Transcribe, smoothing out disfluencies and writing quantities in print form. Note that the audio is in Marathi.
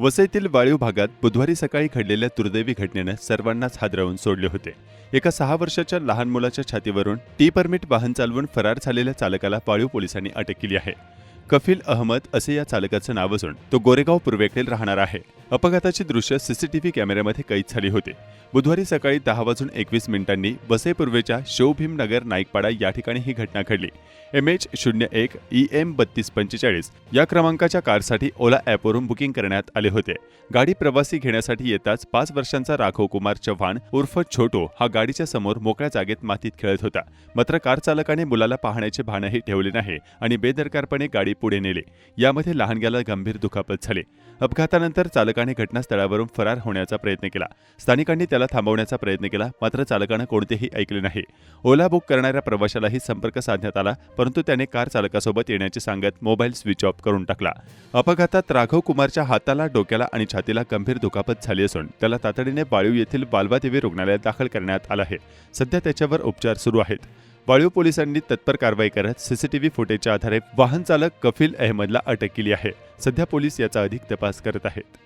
वसईतील वाळीव भागात बुधवारी सकाळी घडलेल्या दुर्दैवी घटनेनं सर्वांनाच हादरवून सोडले होते. एका 6 वर्षाच्या लहान मुलाच्या छातीवरून टी परमिट वाहन चालवून फरार झालेल्या चालकाला वाळीव पोलिसांनी अटक केली आहे. कफील अहमद असे या चालकाचं नाव असून तो गोरेगाव पूर्वेकडील राहणार आहे. अपघाताची दृश्य सीसीटीव्ही कॅमेऱ्यामध्ये कैद झाली होती. बुधवारी सकाळी 10:21 वसई पूर्वेच्या शिवभीमनगर नाईकपाडा या ठिकाणी ही घटना घडली. MH01 EM 3245 या क्रमांकाच्या कारसाठी ओला ॲपवरून बुकिंग करण्यात आले होते. गाडी प्रवासी घेण्यासाठी येताच 5 वर्षांचा राघव कुमार चव्हाण उर्फ छोटो हा गाडीच्या समोर मोकळ्या जागेत मातीत खेळत होता. मात्र कार चालकाने मुलाला पाहण्याचे भानही ठेवले नाही आणि बेदरकारपणे गाडी पुढे नेली. यामध्ये लहानग्याला गंभीर दुखापत झाली. अपघातानंतर चालकाने घटनास्थळावरून फरार होण्याचा प्रयत्न केला. स्थानिकांनी त्याला थांबवण्याचा प्रयत्न केला, मात्र चालकानं कोणतेही ऐकले नाही. ओला बुक करणाऱ्या प्रवाशालाही संपर्क साधण्यात आला, परंतु त्याने कार चालकासोबत येण्याचे सांगत मोबाईल स्विच ऑफ करून टाकला. अपघातात राघव कुमारच्या हाताला, डोक्याला आणि छातीला गंभीर दुखापत झाली असून त्याला तातडीने वाळीव येथील बालवादेवी रुग्णालयात दाखल करण्यात आलं आहे. सध्या त्याच्यावर उपचार सुरू आहेत. वाळीव पोलिसांनी तत्पर कारवाई करत सीसीटीव्ही फुटेजच्या आधारे वाहन चालक कफील अहमदला अटक केली आहे. सध्या पोलीस याचा अधिक तपास करत आहेत.